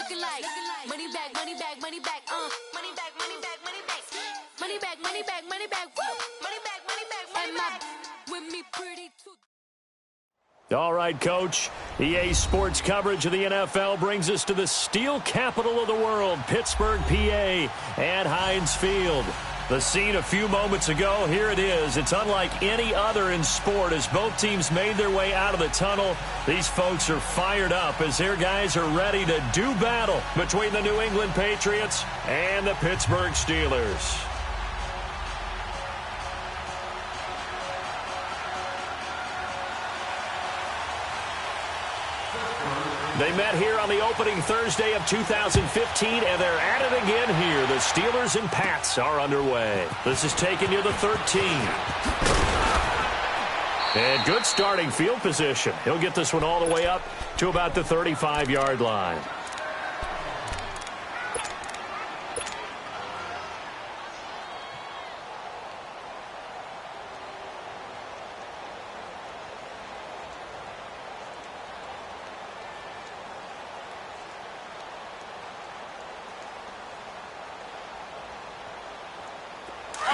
looking like money back, money back, money back, money back, money back, money back, money back, money back, money back, woo, money back, money back, money back, with me pretty too. All right, Coach. EA Sports coverage of the NFL brings us to the steel capital of the world, Pittsburgh, PA, and Heinz Field. The scene a few moments ago, here it is. It's unlike any other in sport as both teams made their way out of the tunnel. These folks are fired up as their guys are ready to do battle between the New England Patriots and the Pittsburgh Steelers. They met here on the opening Thursday of 2015, and they're at it again here. The Steelers and Pats are underway. This is taking you to 13. And good starting field position. He'll get this one all the way up to about the 35-yard line.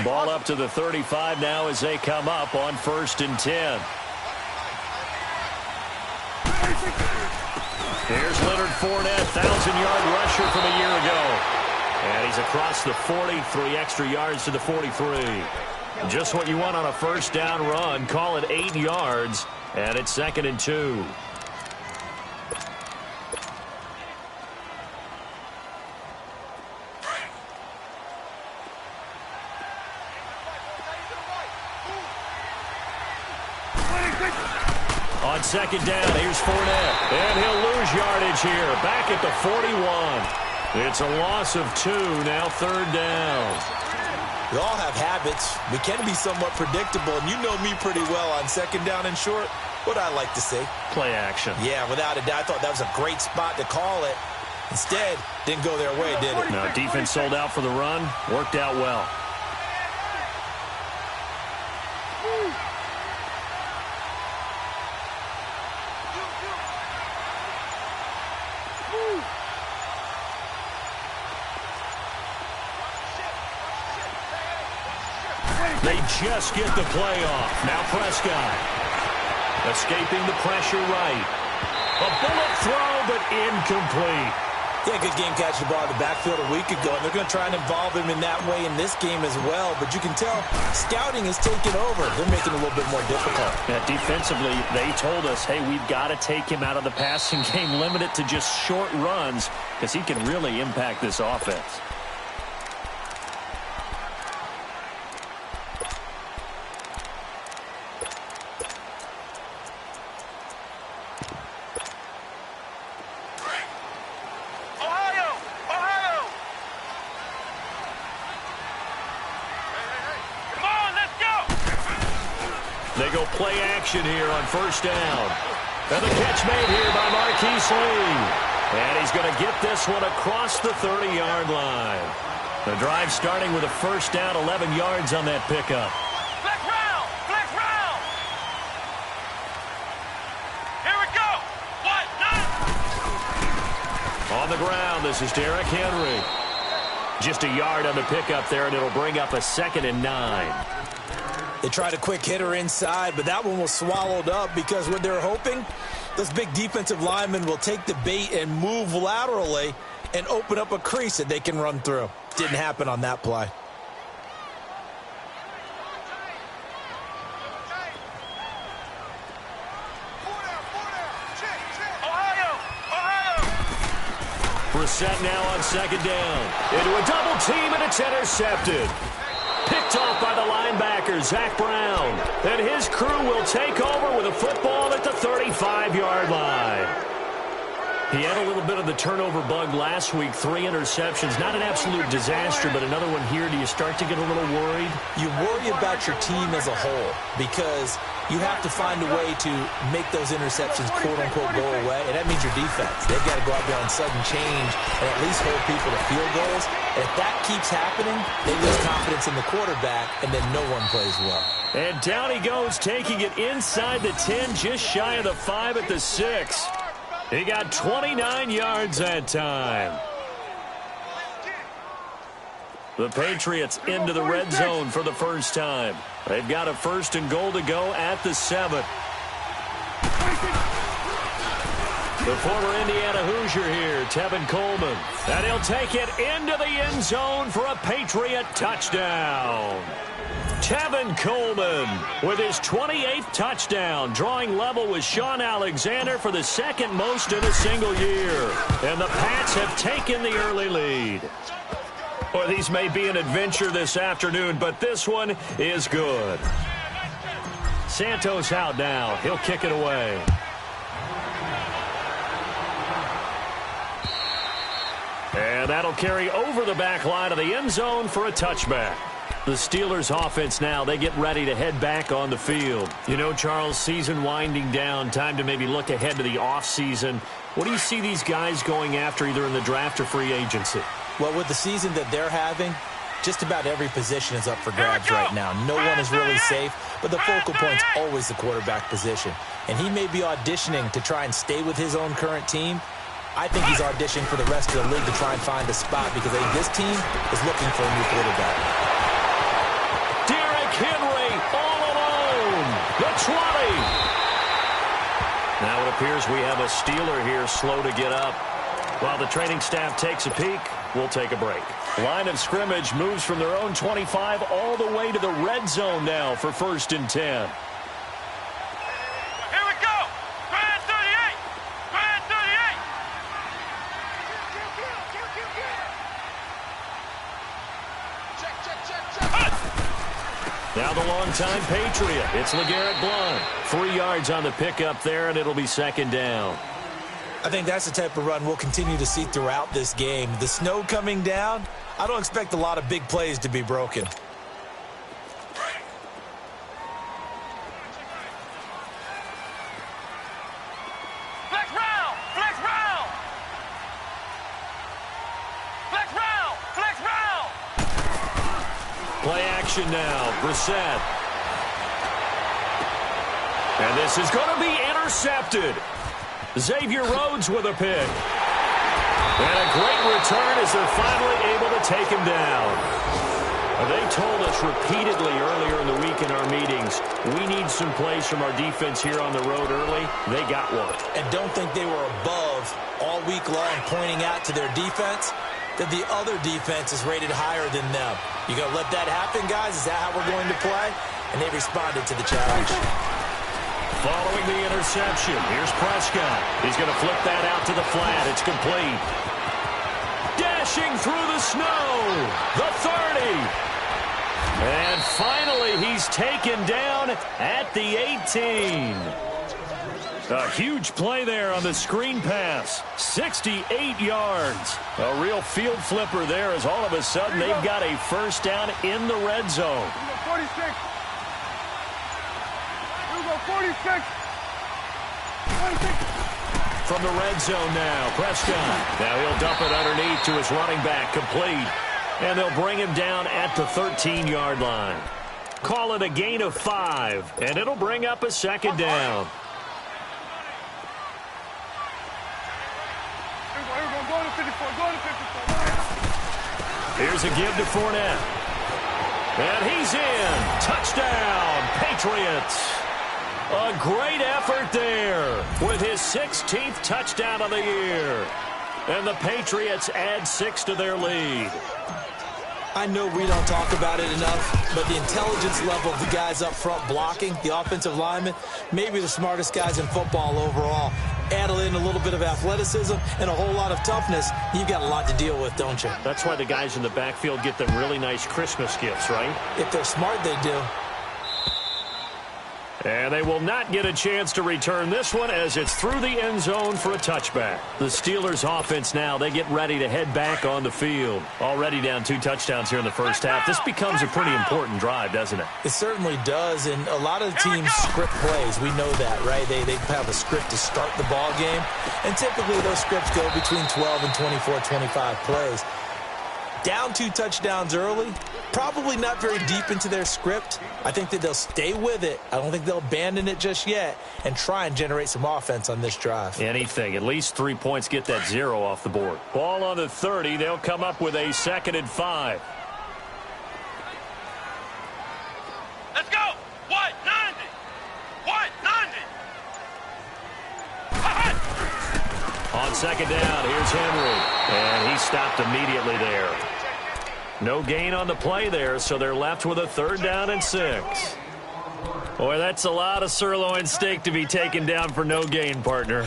Ball up to the 35 now as they come up on 1st and 10. Here's Leonard Fournette, 1,000-yard rusher from a year ago. And he's across the 40, 3 extra yards to the 43. Just what you want on a first down run. Call it 8 yards, and it's 2nd and 2. On 2nd down, here's Fournette, and he'll lose yardage here, back at the 41. It's a loss of 2, now 3rd down. We all have habits. We can be somewhat predictable, and you know me pretty well on 2nd down and short. What I like to say? Play action. Yeah, without a doubt. I thought that was a great spot to call it. Instead, didn't go their way, did it? No, defense sold out for the run. Worked out well. They just get the play off. Now Prescott. Escaping the pressure right. A bullet throw, but incomplete. Yeah, good game catching the ball in the backfield a week ago, and they're going to try and involve him in that way in this game as well. But you can tell scouting is taking over. They're making it a little bit more difficult. Yeah, defensively, they told us, hey, we've got to take him out of the passing game, limit it to just short runs, because he can really impact this offense. They go play action here on 1st down. And the catch made here by Marquise Lee. And he's going to get this one across the 30-yard line. The drive starting with a 1st down, 11 yards on that pickup. Flex round! Flex round! Here we go! What? On the ground, this is Derrick Henry. Just a yard on the pickup there, and it'll bring up a 2nd and 9. They tried a quick hitter inside, but that one was swallowed up because what they're hoping, those big defensive linemen will take the bait and move laterally and open up a crease that they can run through. Didn't happen on that play. Brissett now on 2nd down. Into a double team, and it's intercepted. Picked off by the linebacker, Zach Brown. And his crew will take over with a football at the 35-yard line. He had a little bit of the turnover bug last week, 3 interceptions. Not an absolute disaster, but another one here. Do you start to get a little worried? You worry about your team as a whole because you have to find a way to make those interceptions, quote-unquote, go away, and that means your defense. They've got to go out there on sudden change and at least hold people to field goals. And if that keeps happening, they lose confidence in the quarterback, and then no one plays well. And down he goes, taking it inside the 10, just shy of the 5 at the 6. He got 29 yards that time. The Patriots into the red zone for the first time. They've got a 1st and goal to go at the 7. The former Indiana Hoosier here, Tevin Coleman. And he'll take it into the end zone for a Patriot touchdown. Tevin Coleman with his 28th touchdown, drawing level with Sean Alexander for the 2nd most in a single year. And the Pats have taken the early lead. Well, these may be an adventure this afternoon, but this one is good. Santos out now. He'll kick it away. And that'll carry over the back line of the end zone for a touchback. The Steelers offense now, they get ready to head back on the field. You know, Charles, season winding down, time to maybe look ahead to the offseason. What do you see these guys going after either in the draft or free agency? Well, with the season that they're having, just about every position is up for grabs right now. No one is really safe, but the focal point's always the quarterback position. And he may be auditioning to try and stay with his own current team. I think he's auditioning for the rest of the league to try and find a spot because I think this team is looking for a new quarterback. Derrick Henry all alone. The 20. Now it appears we have a Steeler here slow to get up. While the training staff takes a peek, we'll take a break. Line of scrimmage moves from their own 25 all the way to the red zone now for 1st and 10. Now the longtime Patriot. It's LeGarrette Blount. 3 yards on the pickup there, and it'll be 2nd down. I think that's the type of run we'll continue to see throughout this game. The snow coming down, I don't expect a lot of big plays to be broken. Flex round! Flex round! Flex round! Flex round! Play action now. Brissett. And this is going to be intercepted. Xavier Rhodes with a pick. And a great return as they're finally able to take him down. They told us repeatedly earlier in the week in our meetings, we need some plays from our defense here on the road early. They got one. And don't think they were above all week long pointing out to their defense that the other defense is rated higher than them. You going to let that happen, guys? Is that how we're going to play? And they responded to the challenge. Following the interception, here's Prescott. He's going to flip that out to the flat. It's complete. Dashing through the snow. The 30. And finally, he's taken down at the 18. A huge play there on the screen pass. 68 yards. A real field flipper there as all of a sudden they've got a 1st down in the red zone. 46. 46. From the red zone now, Prescott. Now he'll dump it underneath to his running back, complete. And they'll bring him down at the 13-yard line. Call it a gain of 5, and it'll bring up a 2nd down. Here's a give to Fournette. And he's in. Touchdown, Patriots. A great effort there with his 16th touchdown of the year. And the Patriots add 6 to their lead. I know we don't talk about it enough, but the intelligence level of the guys up front blocking, the offensive linemen, maybe the smartest guys in football overall. Add in a little bit of athleticism and a whole lot of toughness, you've got a lot to deal with, don't you? That's why the guys in the backfield get them really nice Christmas gifts, right? If they're smart, they do. And they will not get a chance to return this one as it's through the end zone for a touchback. The Steelers offense now, they get ready to head back on the field. Already down 2 touchdowns here in the first half. This becomes a pretty important drive, doesn't it? It certainly does, and a lot of the teams script plays. We know that, right? They have a script to start the ball game, and typically those scripts go between 12 and 24, 25 plays. down 2 touchdowns early, probably not very deep into their script. I think that they'll stay with it. I don't think they'll abandon it just yet and try and generate some offense on this drive. Anything. At least 3 points, get that 0 off the board. Ball on the 30. They'll come up with a 2nd and 5. Let's go. White 90. White 90. On 2nd down, here's Henry. And he stopped immediately there. No gain on the play there, so they're left with a 3rd down and 6. Boy, that's a lot of sirloin steak to be taken down for no gain, partner.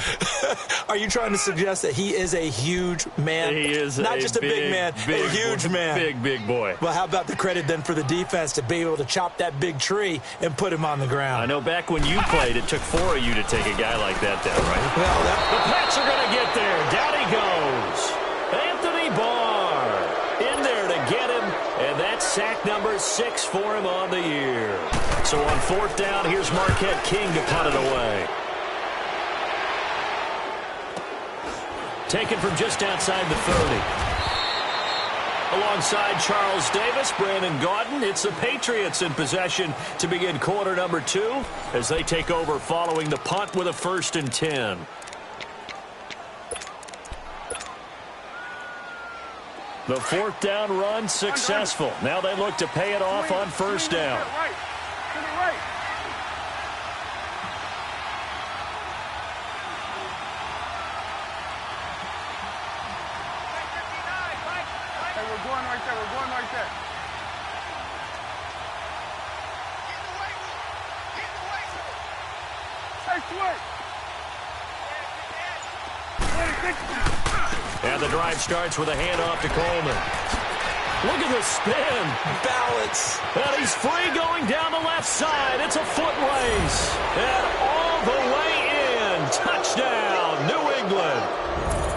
Are you trying to suggest that he is a huge man? He is not just a big man, a huge man. Big boy. Well, how about the credit then for the defense to be able to chop that big tree and put him on the ground? I know back when you played, it took 4 of you to take a guy like that down, right? Well, the Pats are going to get there. Down he goes. Anthony Barr in there to get him, and that's sack number 6 for him on the year. So on 4th down, here's Marquette King to punt it away. Taken from just outside the 30. Alongside Charles Davis, Brandon Gaudin, it's the Patriots in possession to begin quarter number 2 as they take over following the punt with a 1st and 10. The 4th down run successful. Now they look to pay it off on 1st down. And the drive starts with a handoff to Coleman. Look at the spin. balance. And he's free going down the left side. It's a foot race. And all the way in. Touchdown, New England.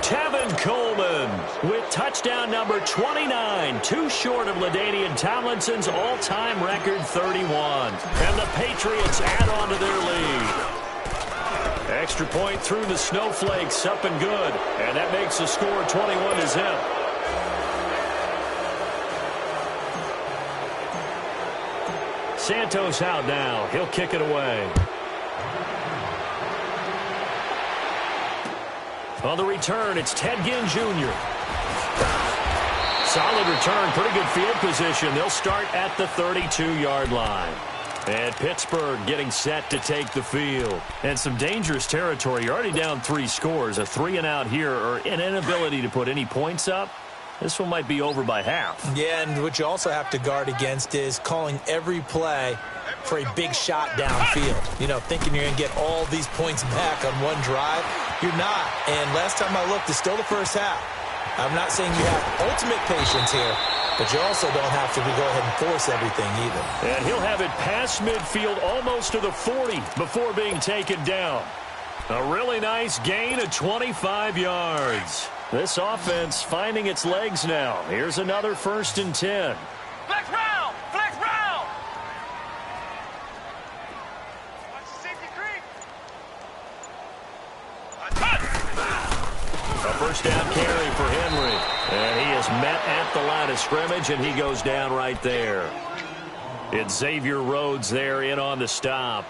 Tevin Coleman with touchdown number 29. Too short of LaDainian Tomlinson's all-time record 31. And the Patriots add on to their lead. Extra point through the snowflakes, up and good. And that makes the score 21-0. Santos out now. He'll kick it away. On the return, it's Ted Ginn Jr. Solid return, pretty good field position. They'll start at the 32-yard line. And Pittsburgh getting set to take the field. And some dangerous territory. You're already down 3 scores. A 3-and-out here, or an inability to put any points up. This one might be over by half. Yeah, and what you also have to guard against is calling every play for a big shot downfield. You know, thinking you're going to get all these points back on one drive. You're not. And last time I looked, it's still the first half. I'm not saying you have ultimate patience here, but you also don't have to go ahead and force everything either. And he'll have it past midfield almost to the 40 before being taken down. A really nice gain of 25 yards. This offense finding its legs now. Here's another 1st and 10. Flex round! Flex round! Watch the safety creep. A 1st down carry for Henry. And he is met at the line of scrimmage, and he goes down right there. It's Xavier Rhodes there in on the stop.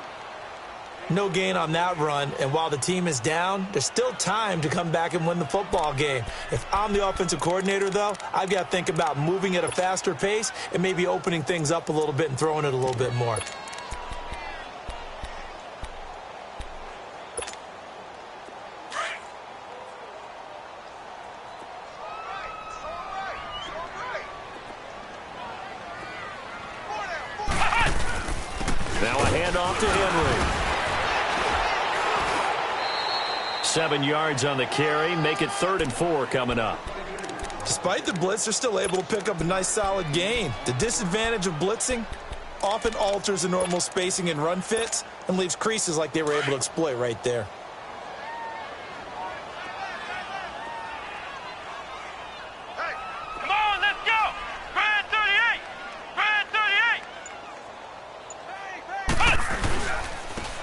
No gain on that run, and while the team is down, there's still time to come back and win the football game. If I'm the offensive coordinator, though, I've got to think about moving at a faster pace and maybe opening things up a little bit and throwing it a little bit more. Now a handoff to Henry. 7 yards on the carry. Make it 3rd and 4 coming up. Despite the blitz, they're still able to pick up a nice solid gain. The disadvantage of blitzing often alters the normal spacing and run fits and leaves creases like they were able to exploit right there. Hey, come on, let's go! Brand 38! Brand 38!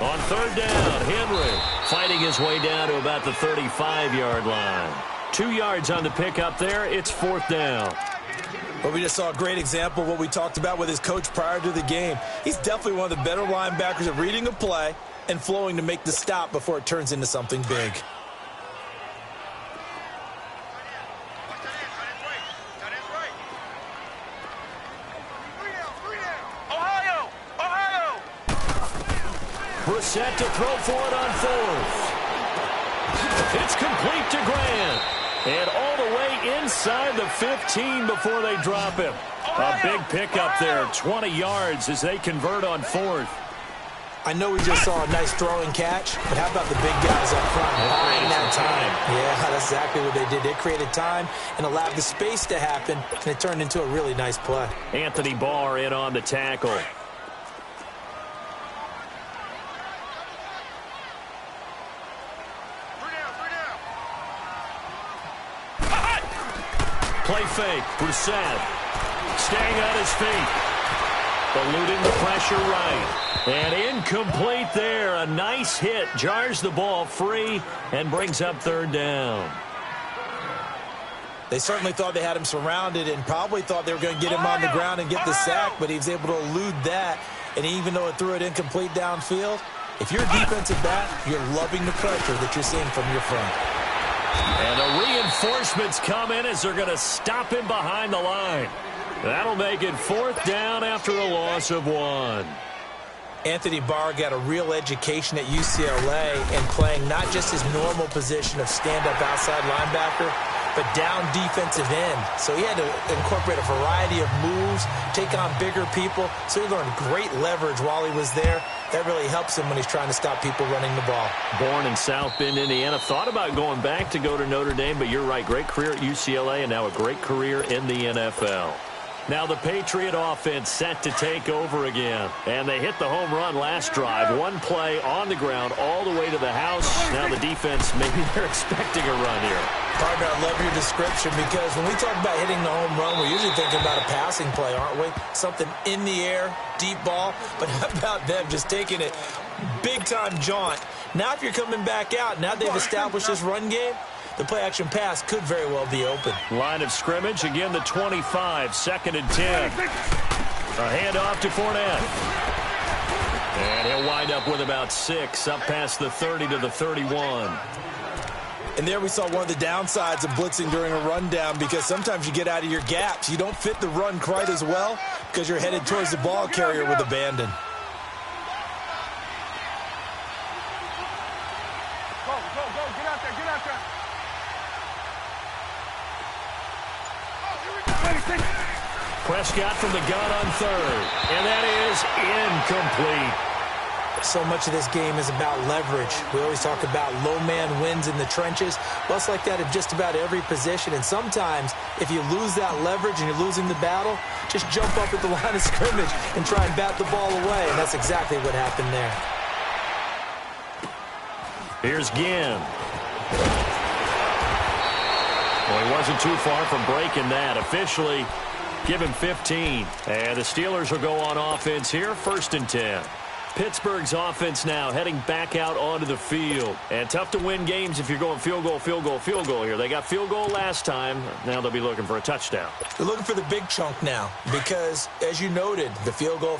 On 3rd down, Henry fighting his way down to about the 35-yard line. 2 yards on the pickup there. It's 4th down. Well, we just saw a great example of what we talked about with his coach prior to the game. He's definitely one of the better linebackers at reading a play and flowing to make the stop before it turns into something big. Brissett to throw for it on 4th. It's complete to Grant. And all the way inside the 15 before they drop him. A big pickup there, 20 yards as they convert on 4th. I know we just saw a nice throwing catch, but how about the big guys up front buying that time? Yeah, that's exactly what they did. They created time and allowed the space to happen, and it turned into a really nice play. Anthony Barr in on the tackle. Play fake, Brissett staying on his feet, eluding the pressure right, and incomplete there. A nice hit, jars the ball free, and brings up 3rd down. They certainly thought they had him surrounded and probably thought they were going to get him on the ground and get the sack, but he was able to elude that, and even though it threw it incomplete downfield, if you're a defensive back, you're loving the pressure that you're seeing from your front. And the reinforcements come in as they're going to stop him behind the line. That'll make it 4th down after a loss of 1. Anthony Barr got a real education at UCLA and playing not just his normal position of stand-up outside linebacker, but down defensive end. So he had to incorporate a variety of moves, take on bigger people. So he learned great leverage while he was there. That really helps him when he's trying to stop people running the ball. Born in South Bend, Indiana. Thought about going back to go to Notre Dame, but you're right. Great career at UCLA and now a great career in the NFL. Now the Patriot offense set to take over again. And they hit the home run last drive. One play on the ground all the way to the house. Now the defense, maybe they're expecting a run here. Partner, I love your description because when we talk about hitting the home run, we're usually thinking about a passing play, aren't we? Something in the air, deep ball. But how about them just taking it big-time jaunt? Now if you're coming back out, now they've established this run game, the play-action pass could very well be open. Line of scrimmage, again the 25, 2nd and 10. A handoff to Fournette. And he'll wind up with about 6, up past the 30 to the 31. And there we saw one of the downsides of blitzing during a rundown because sometimes you get out of your gaps. You don't fit the run quite as well because you're headed towards the ball carrier with abandon. Go, get out there. Prescott from the gun on 3rd. And that is incomplete. So much of this game is about leverage. We always talk about low man wins in the trenches. Well, it's like that in just about every position. And sometimes, if you lose that leverage and you're losing the battle, just jump up at the line of scrimmage and try and bat the ball away. And that's exactly what happened there. Here's Ginn. Well, he wasn't too far from breaking that. Officially, give him 15. And the Steelers will go on offense here, 1st and 10. Pittsburgh's offense now heading back out onto the field. And tough to win games if you're going field goal here. They got field goal last time. Now they'll be looking for a touchdown. They're looking for the big chunk now because, as you noted, the field goal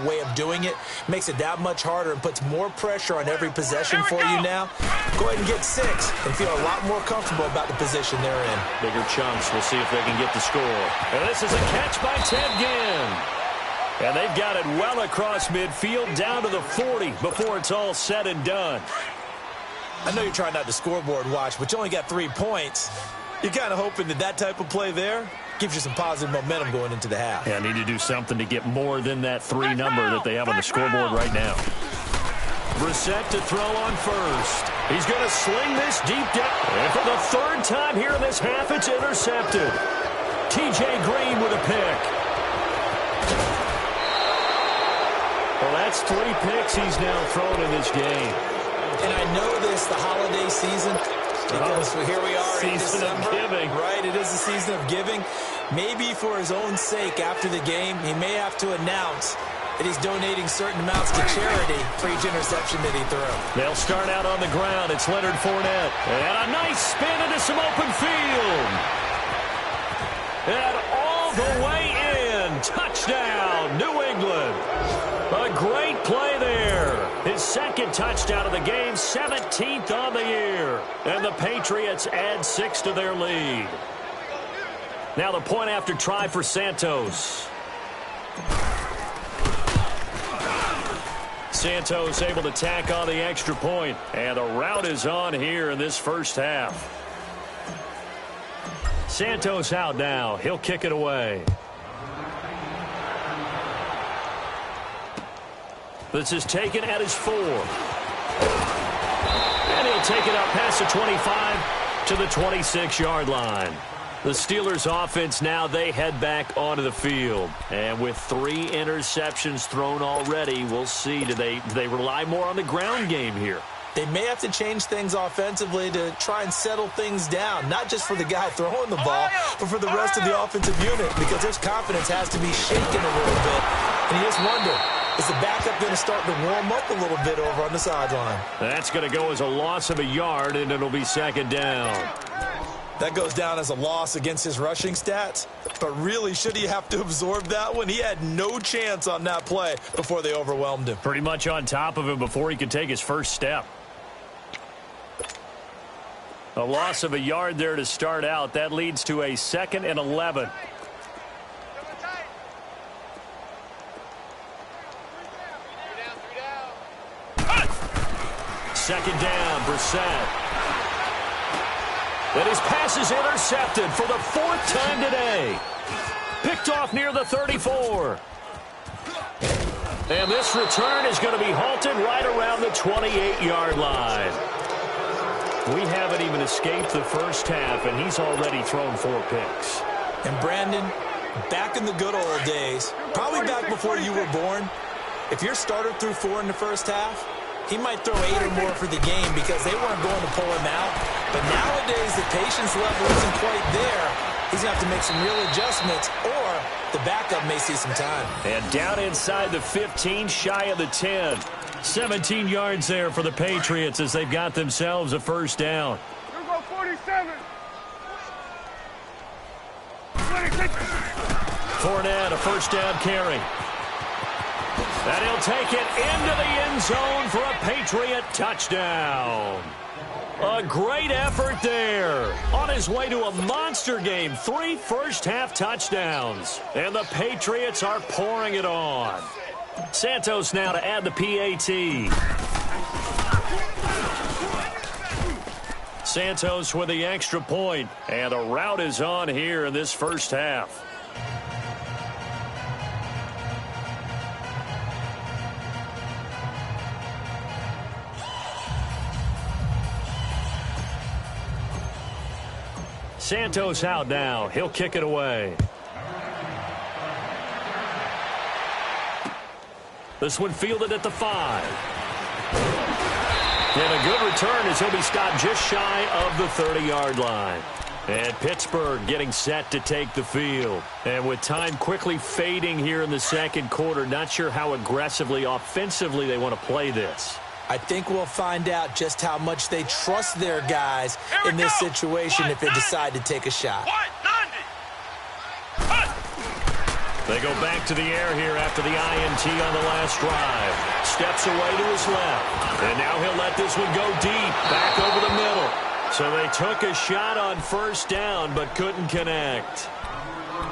way of doing it makes it that much harder and puts more pressure on every possession for you now. Go ahead and get 6 and feel a lot more comfortable about the position they're in. Bigger chunks. We'll see if they can get the score. And this is a catch by Ted Ginn. And they've got it well across midfield down to the 40 before it's all said and done. I know you're trying not to scoreboard watch, but you only got 3 points. You're kind of hoping that type of play there gives you some positive momentum going into the half. Yeah, need to do something to get more than that 3 number that they have on the scoreboard right now. Brissett to throw on 1st. He's going to sling this deep down. And for the 3rd time here in this half, it's intercepted. T.J. Green with a pick. Well, that's 3 picks he's now thrown in this game. And I know this, the holiday season, because here we are in December. Season of giving. Right, it is the season of giving. Maybe for his own sake after the game, he may have to announce that he's donating certain amounts to charity for each interception that he threw. They'll start out on the ground. It's Leonard Fournette. And a nice spin into some open field. And all Touchdown, New England. A great play there. His second touchdown of the game, 17th on the year. And the Patriots add 6 to their lead. Now the point after try for Santos. Santos able to tack on the extra point. And the route is on here in this first half. Santos out now. He'll kick it away. This is taken at his 4. And he'll take it up past the 25 to the 26-yard line. The Steelers' offense now, they head back onto the field. And with 3 interceptions thrown already, we'll see. Do they rely more on the ground game here? They may have to change things offensively to try and settle things down, not just for the guy throwing the ball, but for the rest of the offensive unit, because his confidence has to be shaken a little bit. And you just wonder, is the backup going to start to warm up a little bit over on the sideline? That's going to go as a loss of a yard, and it'll be second down. That goes down as a loss against his rushing stats. But really, should he have to absorb that one? He had no chance on that play before they overwhelmed him. Pretty much on top of him before he could take his first step. A loss of a yard there to start out. That leads to a 2nd and 11. Second down, Brissett. And his pass is intercepted for the 4th time today. Picked off near the 34. And this return is going to be halted right around the 28-yard line. We haven't even escaped the first half, and he's already thrown 4 picks. And Brandon, back in the good old days, probably back before you were born, if your starter threw 4 in the first half, he might throw 8 or more for the game because they weren't going to pull him out. But nowadays, the patience level isn't quite there. He's going to have to make some real adjustments, or the backup may see some time. And down inside the 15, shy of the 10. 17 yards there for the Patriots as they've got themselves a first down. Here we go, 47. 26. Fournette, a first down carry. And he'll take it into the end zone for a Patriot touchdown. A great effort there. On his way to a monster game. 3 first-half touchdowns. And the Patriots are pouring it on. Santos now to add the PAT. Santos with the extra point. And the route is on here in this first half. Santos out now. He'll kick it away. This one fielded at the 5. And a good return as he'll be stopped just shy of the 30-yard line. And Pittsburgh getting set to take the field. And with time quickly fading here in the second quarter, not sure how aggressively, offensively they want to play this. I think we'll find out just how much they trust their guys in this situation if they decide to take a shot. They go back to the air here after the INT on the last drive. Steps away to his left. And now he'll let this one go deep, back over the middle. So they took a shot on first down but couldn't connect.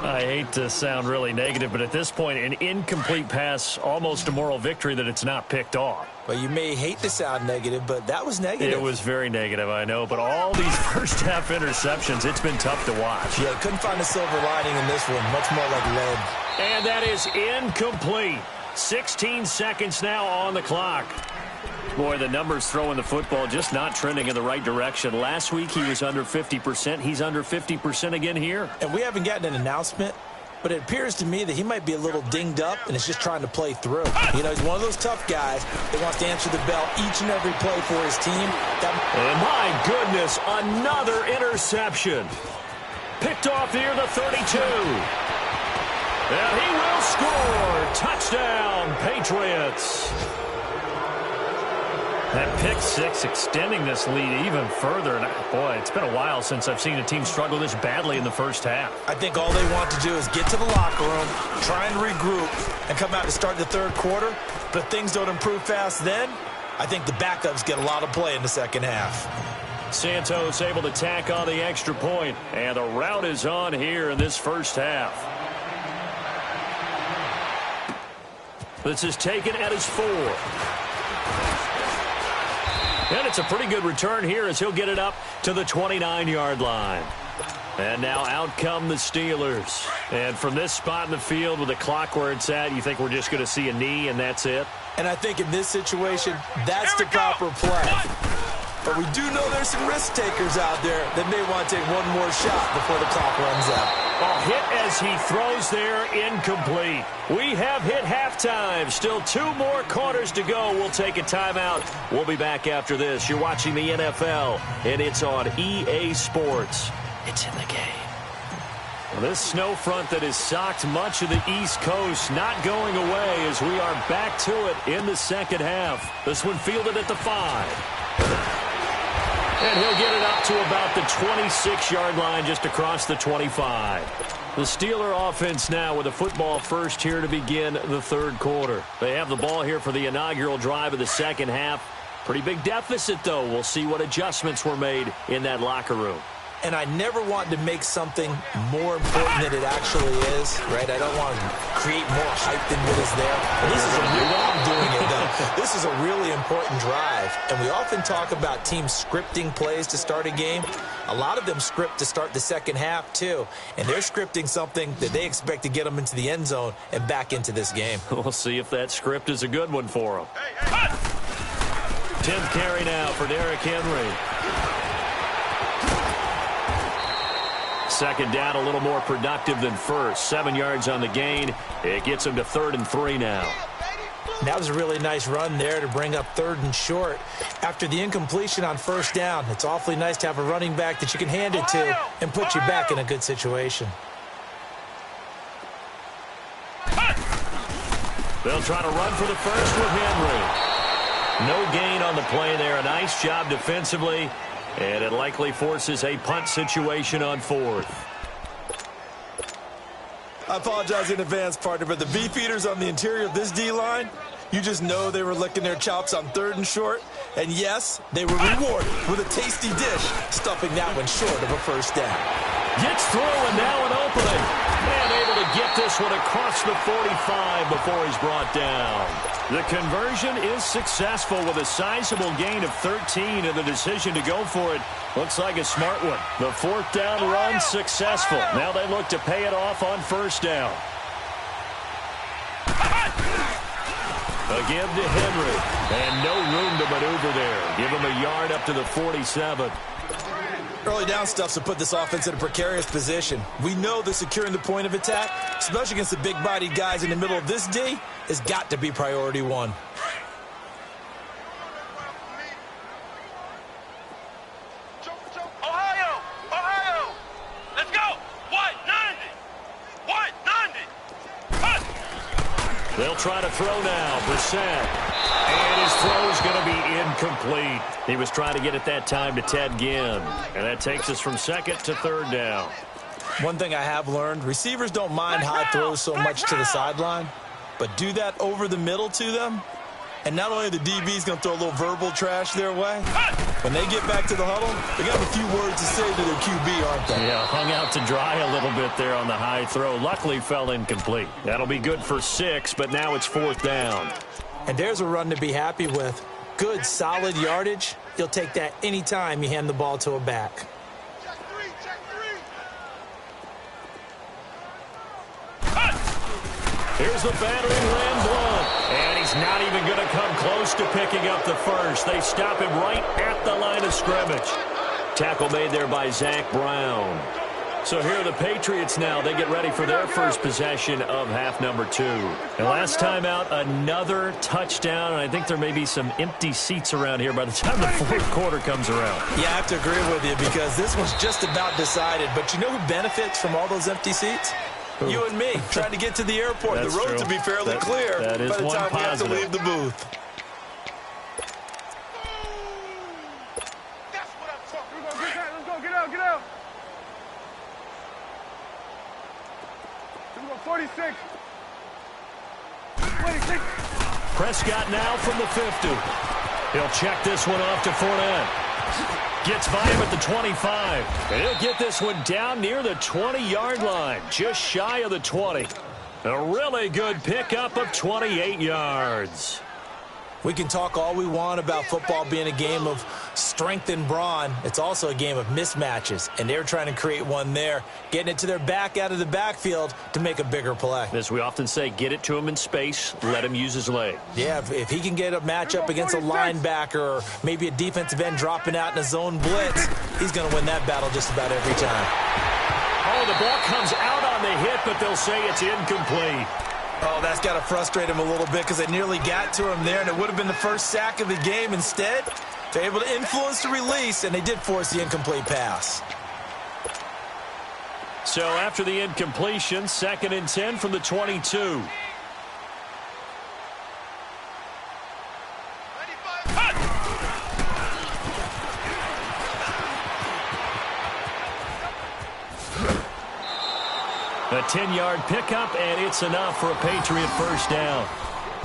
I hate to sound really negative, but at this point, an incomplete pass, almost a moral victory that it's not picked off. Well, you may hate to sound negative, but that was negative. It was very negative, I know. But all these first-half interceptions, it's been tough to watch. Yeah, couldn't find a silver lining in this one. Much more like lead. And that is incomplete. 16 seconds now on the clock. Boy, the numbers throwing the football just not trending in the right direction. Last week he was under 50%. He's under 50% again here. And we haven't gotten an announcement, but it appears to me that he might be a little dinged up and is just trying to play through. You know, he's one of those tough guys that wants to answer the bell each and every play for his team. And my goodness, another interception. Picked off near the 32. And he will score. Touchdown, Patriots. That pick six extending this lead even further. And boy, it's been a while since I've seen a team struggle this badly in the first half. I think all they want to do is get to the locker room, try and regroup, and come out to start the third quarter. But if things don't improve fast then, I think the backups get a lot of play in the second half. Santos able to tack on the extra point, and the rout is on here in this first half. This is taken at his 4. And it's a pretty good return here as he'll get it up to the 29-yard line. And now out come the Steelers. And from this spot in the field with the clock where it's at, you think we're just going to see a knee and that's it? And I think in this situation, that's the proper play. But we do know there's some risk takers out there that may want to take one more shot before the clock runs out. A hit as he throws there, incomplete. We have hit halftime. Still 2 more quarters to go. We'll take a timeout. We'll be back after this. You're watching the NFL, and it's on EA Sports. It's in the game. This snow front that has socked much of the East Coast not going away as we are back to it in the second half. This one fielded at the 5. And he'll get it up to about the 26-yard line just across the 25. The Steeler offense now with a football first here to begin the third quarter. They have the ball here for the inaugural drive of the second half. Pretty big deficit, though. We'll see what adjustments were made in that locker room. And I never want to make something more important than it actually is, right? I don't want to create more hype than what is there. But this is I'm doing it, though. This is a really important drive. And we often talk about teams scripting plays to start a game. A lot of them script to start the second half, too. And they're scripting something that they expect to get them into the end zone and back into this game. We'll see if that script is a good one for them. 10th carry now for Derrick Henry. Second down, a little more productive than first. 7 yards on the gain. It gets him to 3rd and 3 now. That was a really nice run there to bring up 3rd and short. After the incompletion on first down, it's awfully nice to have a running back that you can hand it to and put you back in a good situation. They'll try to run for the first with Henry. No gain on the play there. A nice job defensively. And it likely forces a punt situation on 4th. I apologize in advance, partner, but the beefeaters on the interior of this D-line, you just know they were licking their chops on 3rd and short. And yes, they were rewarded with a tasty dish, stuffing that one short of a first down. Gets through and now an opening. And able to get this one across the 45 before he's brought down. The conversion is successful with a sizable gain of 13 and the decision to go for it. Looks like a smart one. The 4th down run successful. Now they look to pay it off on first down. Again to Henry. And no room to maneuver there. Give him a yard up to the 47. Early down stuff to put this offense in a precarious position. We know that securing the point of attack, especially against the big-bodied guys in the middle of this D, has got to be priority 1. Ohio! Ohio! Let's go! 190! 190! They'll try to throw now. Brissett. And his throw is going to be incomplete. He was trying to get it that time to Ted Ginn. And that takes us from 2nd to 3rd down. One thing I have learned, receivers don't mind high throws so much to the sideline, but do that over the middle to them, and not only are the DBs going to throw a little verbal trash their way, when they get back to the huddle, they got a few words to say to their QB, aren't they? Yeah, hung out to dry a little bit there on the high throw. Luckily fell incomplete. That'll be good for 6, but now it's 4th down. And there's a run to be happy with. Good, solid yardage. You'll take that anytime you hand the ball to a back. Here's the battering Lamb Blunt. And he's not even going to come close to picking up the first. They stop him right at the line of scrimmage. Tackle made there by Zach Brown. So here are the Patriots now. They get ready for their first possession of half number 2. And last time out, another touchdown. And I think there may be some empty seats around here by the time the 4th quarter comes around. Yeah, I have to agree with you because this one's just about decided. But you know who benefits from all those empty seats? Ooh. You and me, trying to get to the airport. The roads will be fairly clear that is by the one time we have to positive. leave the booth. 46. 26. Prescott now from the 50. He'll check this one off to Fournette. Gets by him at the 25. And he'll get this one down near the 20-yard line, just shy of the 20. A really good pickup of 28 yards. We can talk all we want about football being a game of strength and brawn. It's also a game of mismatches, and they're trying to create one there, getting it to their back out of the backfield to make a bigger play. As we often say, get it to him in space, let him use his leg. Yeah, if he can get a matchup against a linebacker or maybe a defensive end dropping out in a zone blitz, he's going to win that battle just about every time. Oh, the ball comes out on the hit, but they'll say it's incomplete. Oh, that's got to frustrate him a little bit because they nearly got to him there, and it would have been the first sack of the game. Instead, they're able to influence the release, and they did force the incomplete pass. So after the incompletion, 2nd and 10 from the 22. A 10-yard pickup, and it's enough for a Patriot first down.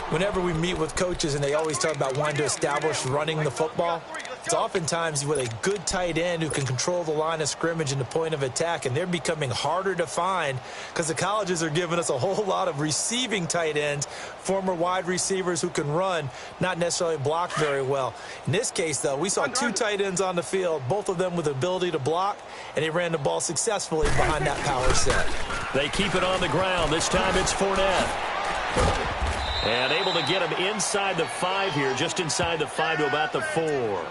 Whenever we meet with coaches and they always talk about wanting to establish running the football, it's oftentimes with a good tight end who can control the line of scrimmage and the point of attack, and they're becoming harder to find because the colleges are giving us a whole lot of receiving tight ends, former wide receivers who can run, not necessarily block very well. In this case, though, we saw 2 tight ends on the field, both of them with the ability to block, and they ran the ball successfully behind that power set. They keep it on the ground. This time it's Fournette. And able to get him inside the 5 here, just inside the 5 to about the 4.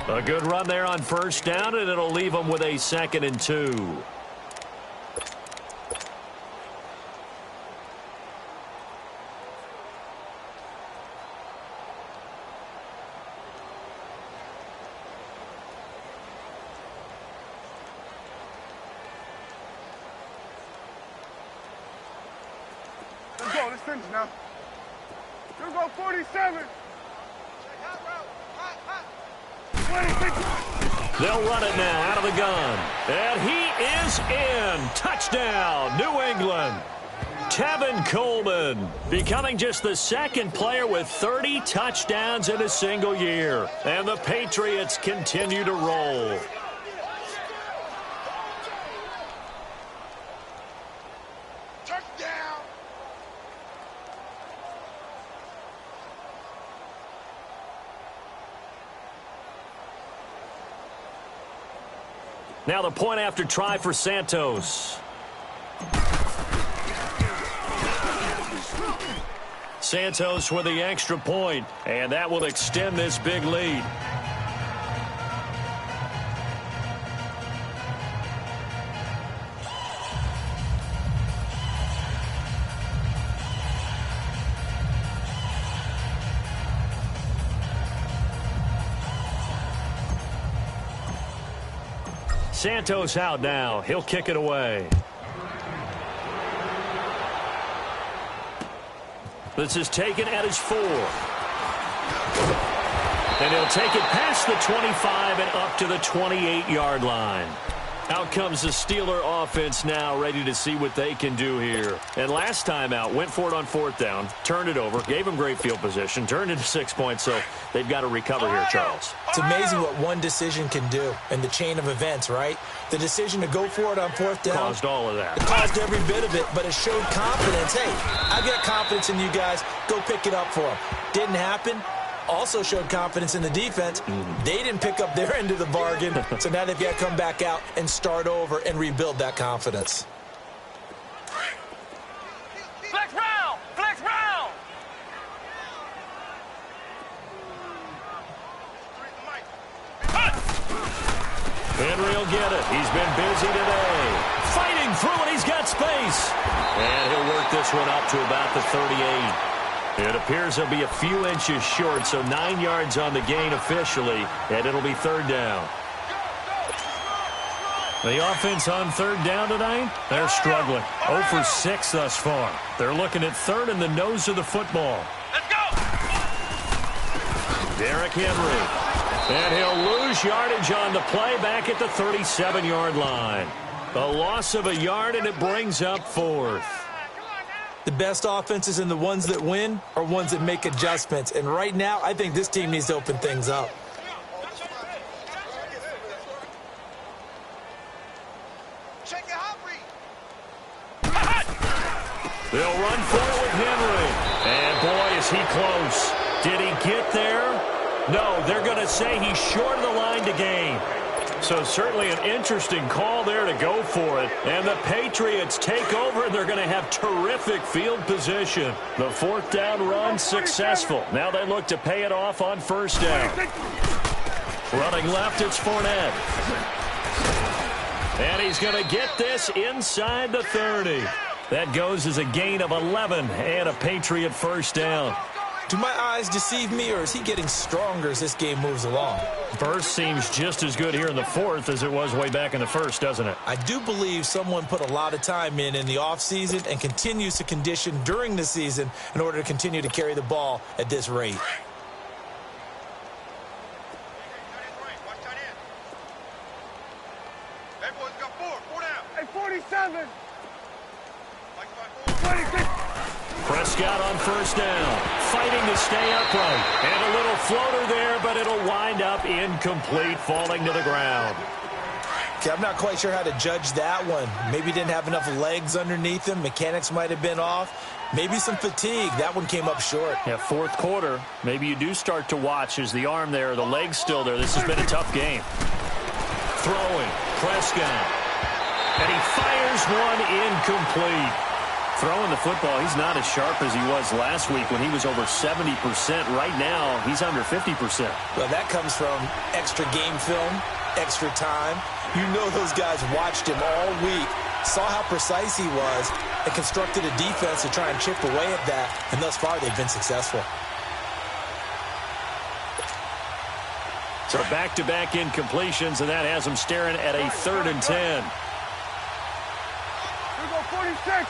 A good run there on first down, and it'll leave them with a 2nd and 2. Let's go. Let's finish now. Let's go 47. 26. They'll run it now out of the gun. And he is in. Touchdown, New England. Tevin Coleman becoming just the 2nd player with 30 touchdowns in a single year. And the Patriots continue to roll. Touchdown. Now the point after try for Santos. Santos with the extra point, and that will extend this big lead. Santos out now. He'll kick it away. This is taken at his 4. And he'll take it past the 25 and up to the 28-yard line. Out comes the Steeler offense now, ready to see what they can do here. And last time out, went for it on 4th down, turned it over, gave them great field position, turned into 6 points, so they've got to recover here, Charles. It's amazing what one decision can do in the chain of events, right? The decision to go for it on 4th down Caused all of that. It caused every bit of it, but it showed confidence. Hey, I've got confidence in you guys. Go pick it up for them. Didn't happen. Also showed confidence in the defense. They didn't pick up their end of the bargain, so now they've got to come back out and start over and rebuild that confidence. Flex round. Flex round. Henry will get it. He's been busy today. Fighting through it. He's got space. And he'll work this one up to about the 38. It appears he'll be a few inches short, so 9 yards on the gain officially, and it'll be 3rd down. The offense on 3rd down tonight, they're struggling. 0 for 6 thus far. They're looking at 3rd in the nose of the football. Let's go. Derrick Henry. And he'll lose yardage on the play back at the 37-yard line. A loss of a yard, and it brings up 4th. The best offenses and the ones that win are ones that make adjustments. And right now, I think this team needs to open things up. They'll run for it with Henry. And boy, is he close. Did he get there? No, they're going to say he's short of the line to gain. So certainly an interesting call there to go for it. And the Patriots take over, and they're going to have terrific field position. The fourth down run successful. Now they look to pay it off on first down. Running left, it's Fournette. And he's going to get this inside the 30. That goes as a gain of 11 and a Patriot first down. Do my eyes deceive me, or is he getting stronger as this game moves along? Burst seems just as good here in the fourth as it was way back in the first, doesn't it? I do believe someone put a lot of time in the offseason and continues to condition during the season in order to continue to carry the ball at this rate. Hey, 47. Prescott on first down, fighting to stay upright. And a little floater there, but it'll wind up incomplete, falling to the ground. Okay, I'm not quite sure how to judge that one. Maybe didn't have enough legs underneath him. Mechanics might have been off. Maybe some fatigue. That one came up short. Yeah, fourth quarter, maybe you do start to watch as the arm there, the leg's still there. This has been a tough game. Throwing, Prescott. And he fires one incomplete. Throwing the football, he's not as sharp as he was last week when he was over 70%. Right now, he's under 50%. Well, that comes from extra game film, extra time. You know those guys watched him all week, saw how precise he was, and constructed a defense to try and chip away at that. And thus far, they've been successful. So back-to-back incompletions, and that has them staring at a 3rd and 10. Here we go, 46.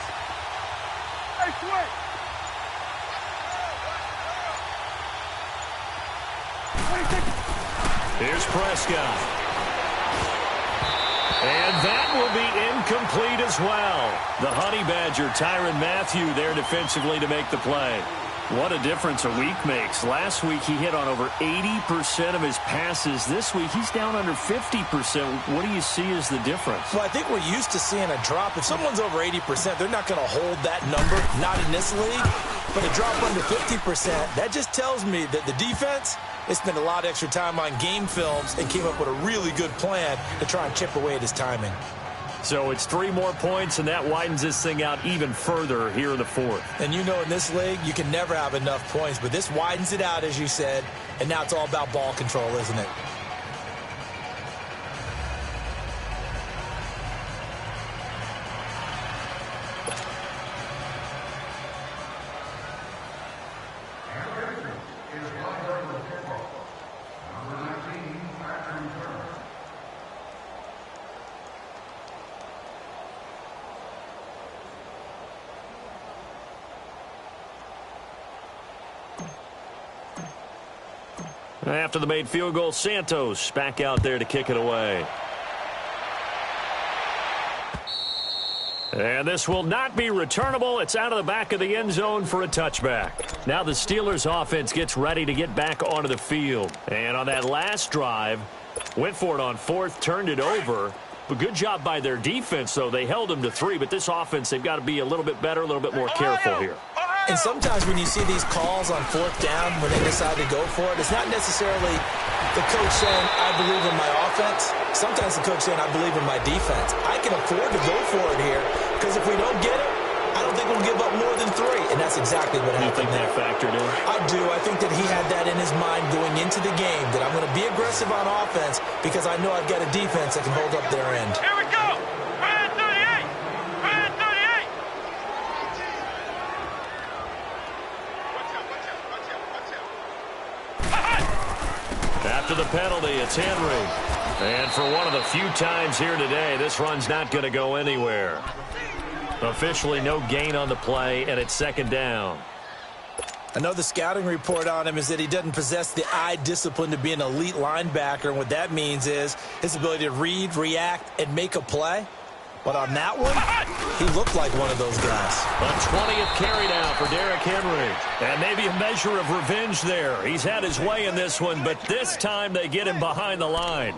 Hey, switch. Here's Prescott. And that will be incomplete as well. The Honey Badger, Tyrann Mathieu, there defensively to make the play. What a difference a week makes. Last week he hit on over 80% of his passes. This week he's down under 50%. What do you see as the difference? Well, I think we're used to seeing a drop. If someone's over 80%, they're not going to hold that number, not in this league. But a drop under 50%, that just tells me that the defense, they spent a lot of extra time on game films and came up with a really good plan to try and chip away at his timing. So it's 3 more points, and that widens this thing out even further here in the fourth. And you know in this league, you can never have enough points, but this widens it out, as you said, and now it's all about ball control, isn't it? After the made field goal, Santos back out there to kick it away. And this will not be returnable. It's out of the back of the end zone for a touchback. Now the Steelers offense gets ready to get back onto the field. And on that last drive, went for it on 4th, turned it over. But good job by their defense, though. They held them to 3, but this offense, they've got to be a little bit better, a little bit more careful here. And sometimes when you see these calls on 4th down, when they decide to go for it, it's not necessarily the coach saying, I believe in my offense. Sometimes the coach saying, I believe in my defense. I can afford to go for it here, because if we don't get it, I don't think we'll give up more than 3. And that's exactly what happened. You think that factored in? I do. I think that he had that in his mind going into the game, that I'm going to be aggressive on offense because I know I've got a defense that can hold up their end. Here we go. Brand 38. Brand 38. After the penalty, it's Henry. And for one of the few times here today, this run's not going to go anywhere. Officially no gain on the play, and it's 2nd down. I know the scouting report on him is that he doesn't possess the eye discipline to be an elite linebacker. And what that means is his ability to read, react, and make a play. But on that one, he looked like one of those guys. A 20th carry now for Derrick Henry. And maybe a measure of revenge there. He's had his way in this one, but this time they get him behind the line.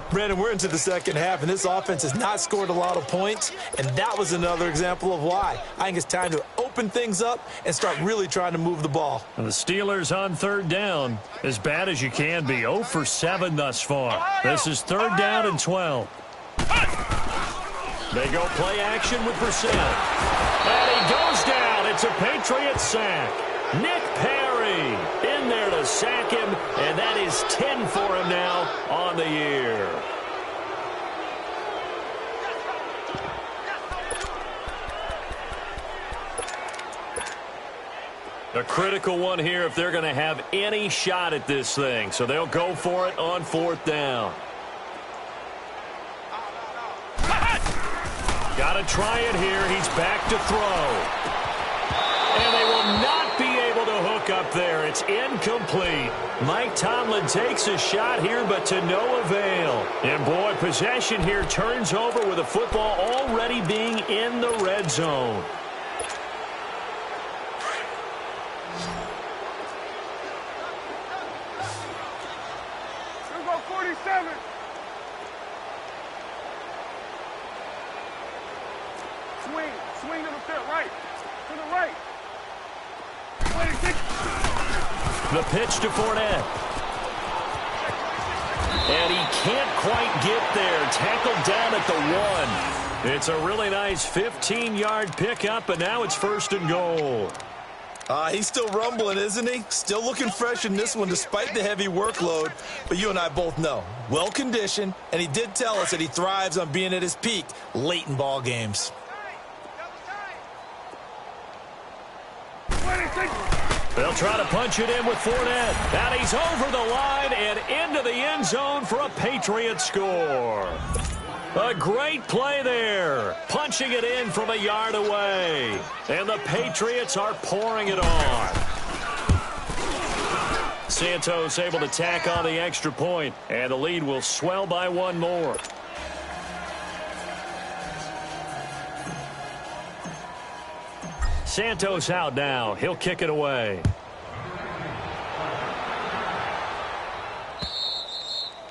Brandon, we're into the second half, and this offense has not scored a lot of points, and that was another example of why. I think it's time to open things up and start really trying to move the ball. And the Steelers on third down, as bad as you can be, 0 for 7 thus far. This is third down and 12. They go play action with Brissett. And he goes down. It's a Patriots sack. Nick Perry in there to sack him, and that is 10 for him now on the year. A critical one here if they're going to have any shot at this thing. So they'll go for it on fourth down. Got to try it here. He's back to throw. And they will not be able to hook up there. It's incomplete. Mike Tomlin takes a shot here, but to no avail. And, boy, possession here turns over with the football already being in the red zone. Let's go 47. Swing to the field, right. To the right. 26. The pitch to Fournette. And he can't quite get there. Tackled down at the 1. It's a really nice 15-yard pickup, and now it's first and goal. He's still rumbling, isn't he? Still looking fresh in this one despite the heavy workload. But you and I both know, well-conditioned, and he did tell us that he thrives on being at his peak late in ball games. They'll try to punch it in with Fournette. And he's over the line and into the end zone for a Patriots score. A great play there. Punching it in from a yard away. And the Patriots are pouring it on. Santos able to tack on the extra point, and the lead will swell by one more. Santos out now. He'll kick it away.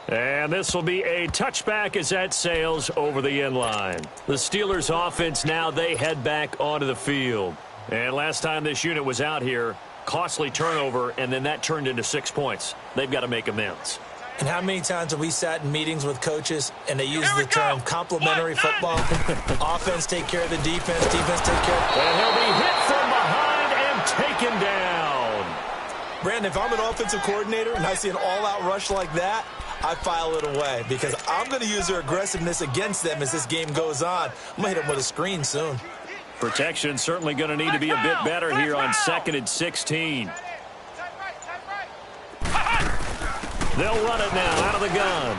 And this will be a touchback as that sails over the end line. The Steelers offense now, they head back onto the field. And last time this unit was out here, costly turnover, and then that turned into 6 points. They've got to make amends. And how many times have we sat in meetings with coaches and they use the term complementary football? Offense take care of the defense, defense take care of... And he'll be hit from behind and taken down. Brandon, if I'm an offensive coordinator and I see an all-out rush like that, I file it away because I'm going to use their aggressiveness against them as this game goes on. I'm going to hit them with a screen soon. Protection certainly going to need to be a bit better here on 2nd and 16. They'll run it now out of the gun.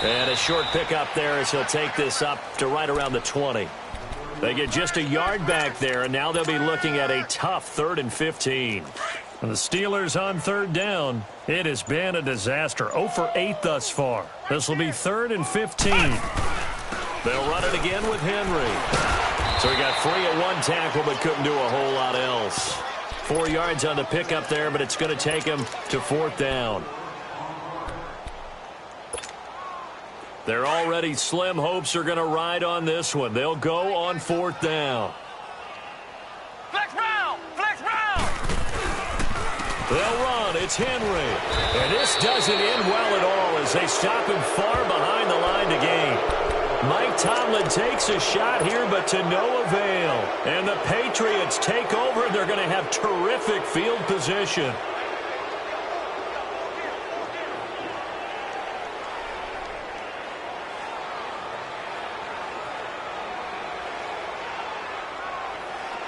And a short pickup there as he'll take this up to right around the 20. They get just a yard back there, and now they'll be looking at a tough 3rd and 15. And the Steelers on third down. It has been a disaster. 0 for 8 thus far. This will be 3rd and 15. They'll run it again with Henry. So he got free at one tackle but couldn't do a whole lot else. 4 yards on the pickup there, but it's going to take him to 4th down. Their already slim hopes are going to ride on this one. They'll go on 4th down. Flex round! Flex round! They'll run. It's Henry. And this doesn't end well at all as they stop him far behind the line to gain. Mike Tomlin takes a shot here, but to no avail. And the Patriots take over. They're going to have terrific field position.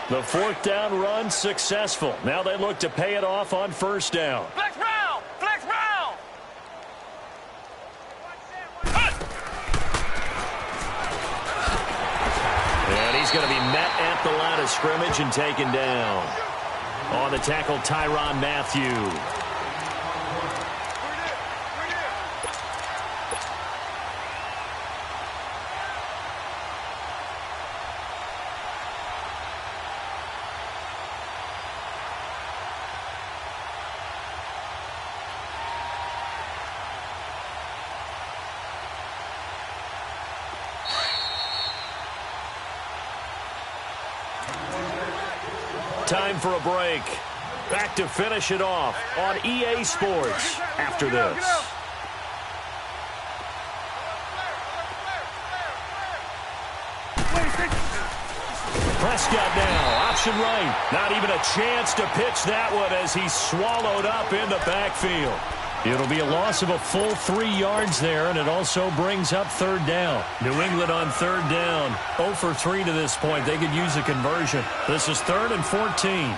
The 4th down run successful. Now they look to pay it off on 1st down. Flex round! Flex round! And he's going to be met at the line of scrimmage and taken down. On the tackle, Tyrann Mathieu. Time for a break. Back to finish it off on EA Sports after this. Prescott now, option right. Not even a chance to pitch that one as he's swallowed up in the backfield. It'll be a loss of a full 3 yards there, and it also brings up third down. New England on third down. 0 for 3 to this point. They could use a conversion. This is 3rd and 14. Here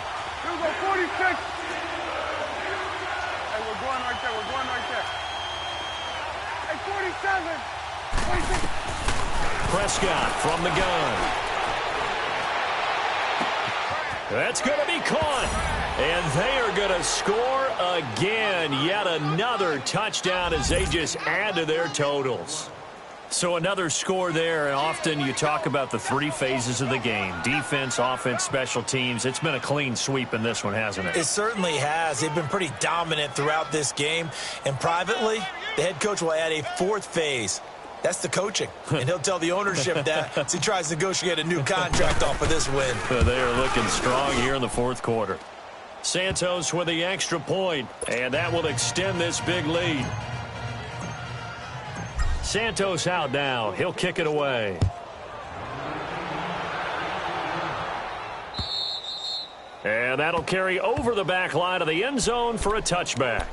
we go, 46. Hey, we're going right there. We're going right there. Hey, 47. 46. Prescott from the gun. That's going to be caught. And they are going to score again. Yet another touchdown as they just add to their totals. So another score there. And often you talk about the 3 phases of the game. Defense, offense, special teams. It's been a clean sweep in this one, hasn't it? It certainly has. They've been pretty dominant throughout this game. And privately, the head coach will add a 4th phase. That's the coaching. And he'll tell the ownership that as he tries to negotiate a new contract off of this win. They are looking strong here in the 4th quarter. Santos with the extra point, and that will extend this big lead. Santos out now. He'll kick it away. And that'll carry over the back line of the end zone for a touchback.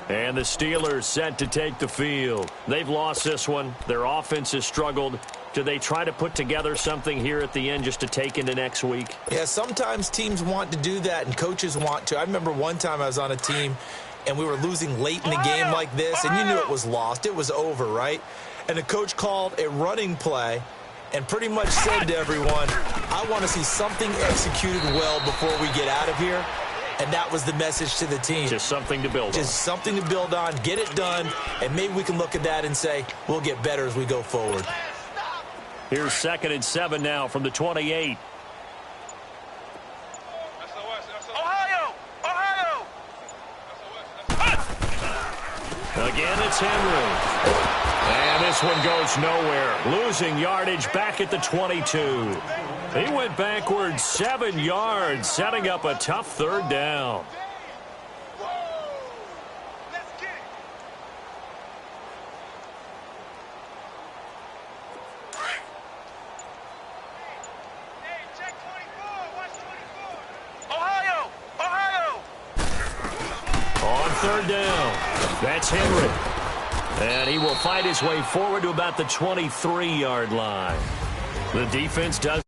And the Steelers set to take the field. They've lost this one. Their offense has struggled. Do they try to put together something here at the end just to take into next week? Yeah, sometimes teams want to do that and coaches want to. I remember one time I was on a team and we were losing late in a game like this, and you knew it was lost. It was over, right? And the coach called a running play and pretty much said to everyone, I want to see something executed well before we get out of here. And that was the message to the team. Just something to build on. Just something to build on, get it done, and maybe we can look at that and say, we'll get better as we go forward. Here's 2nd and 7 now from the 28. Ohio! Ohio! Again, it's Henry. And this one goes nowhere. Losing yardage back at the 22. He went backwards 7 yards, setting up a tough 3rd down. Let's get it. Hey, check 24. Watch 24. Ohio! Ohio! On 3rd down, that's Henry. And he will fight his way forward to about the 23-yard line. The defense does